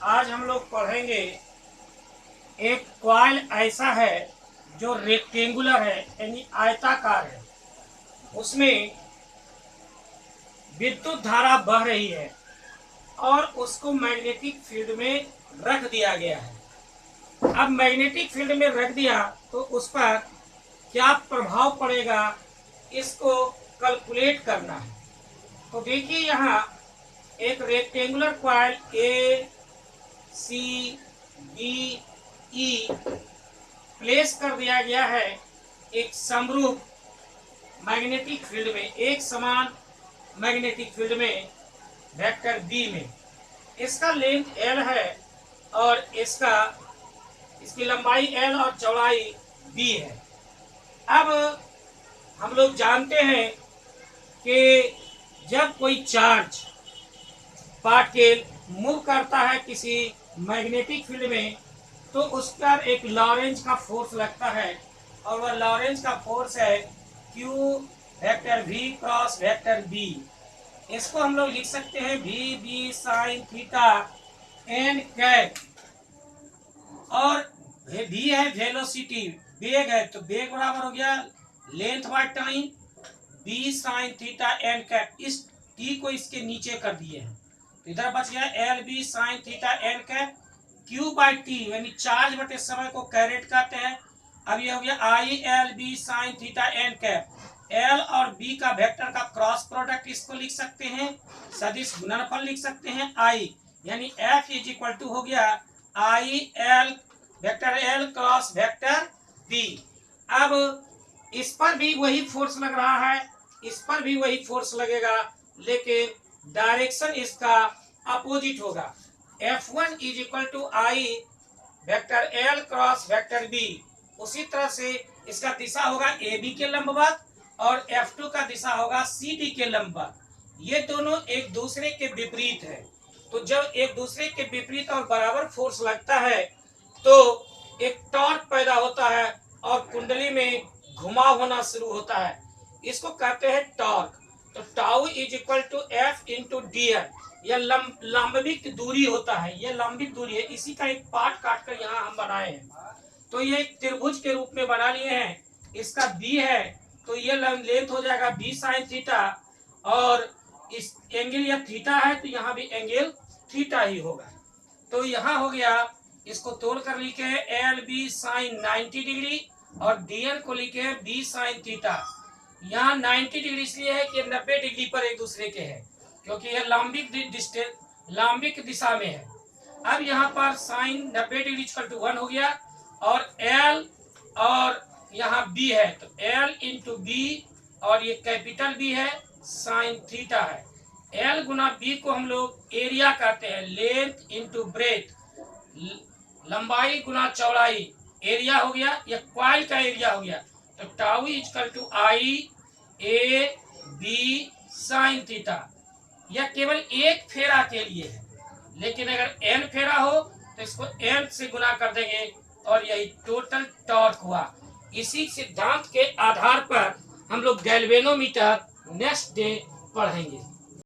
आज हम लोग पढ़ेंगे एक कॉइल ऐसा है जो रेक्टेंगुलर है यानी आयताकार है। उसमें विद्युत धारा बह रही है और उसको मैग्नेटिक फील्ड में रख दिया गया है। अब मैग्नेटिक फील्ड में रख दिया तो उस पर क्या प्रभाव पड़ेगा इसको कैलकुलेट करना है। तो देखिए यहाँ एक रेक्टेंगुलर कॉइल ए सी बी ई प्लेस कर दिया गया है एक समरूप मैग्नेटिक फील्ड में, एक समान मैग्नेटिक फील्ड में वेक्टर बी में। इसका लेंथ एल है और इसकी लंबाई एल और चौड़ाई बी है। अब हम लोग जानते हैं कि जब कोई चार्ज पार्टिकल मूव करता है किसी मैग्नेटिक फील्ड में तो उस पर एक लॉरेंज का फोर्स लगता है और वह लॉरेंज का फोर्स है Q vector V cross vector B। इसको हम लोग लिख सकते हैं V B sine theta N cap, और V है वेलोसिटी, वेग है, तो वेग बराबर हो गया length by time B sine theta N cap. इस T को इसके नीचे कर दिए हैं तो इधर बच गया L B sine theta N cap. Q by T यानी चार्ज बटे समय को कैरेट कहते हैं। अब ये हो गया I L B sine theta N cap. L और बी का वेक्टर का क्रॉस प्रोडक्ट इसको लिख सकते हैं, सदिश गुणनफल लिख सकते हैं आई, यानी एफ इज इक्वल टू हो गया I L vector L cross vector B. अब इस पर भी वही फोर्स लग रहा है, इस पर भी वही फोर्स लगेगा, लेकिन डायरेक्शन इसका अपोजिट होगा। F1 is equal to I vector L cross vector B. उसी तरह से इसका दिशा होगा ए बी के लंबवत और F2 का दिशा होगा सी डी के लंबवत। ये दोनों एक दूसरे के विपरीत है। तो जब एक दूसरे के विपरीत और बराबर फोर्स लगता है तो एक टॉर्क पैदा होता है और कुंडली में घुमाव होना शुरू होता है। इसको कहते हैं टॉर्क। तो tau is equal to F into D N. यह लंबिक दूरी होता है, यह लंबिक दूरी है। इसी का एक पार्ट काटकर यहाँ हम बनाए हैं। तो ये एक त्रिभुज के रूप में बना लिए हैं। इसका बी है तो ये लेंथ हो जाएगा बी साइन थीटा, और इस एंगल या थीटा है तो यहाँ भी एंगल थीटा ही होगा। तो यहाँ हो गया, इसको तोड़ कर लिखे एल बी साइन 90 डिग्री और डी एन को लिखे बी साइन थीटा। यहाँ 90 डिग्री इसलिए है कि 90 डिग्री पर एक दूसरे के है, क्योंकि यह लंबिक दिशा में है। अब यहाँ पर साइन 90 डिग्री इक्वल टू 1 हो गया, और एल और यहाँ बी है तो एल इंटू बी, और ये कैपिटल बी है, साइन थीटा है। एल गुना बी को हम लोग एरिया कहते हैं, लेंथ इंटू ब्रेथ, लंबाई गुना चौड़ाई, एरिया हो गया, यह कॉइल का एरिया हो गया। तो tau equal to I A B sine theta. यह केवल एक फेरा के लिए है, लेकिन अगर एन फेरा हो तो इसको एन से गुना कर देंगे और यही टोटल टॉर्क हुआ। इसी सिद्धांत के आधार पर हम लोग गैल्वेनोमीटर नेक्स्ट डे पढ़ेंगे।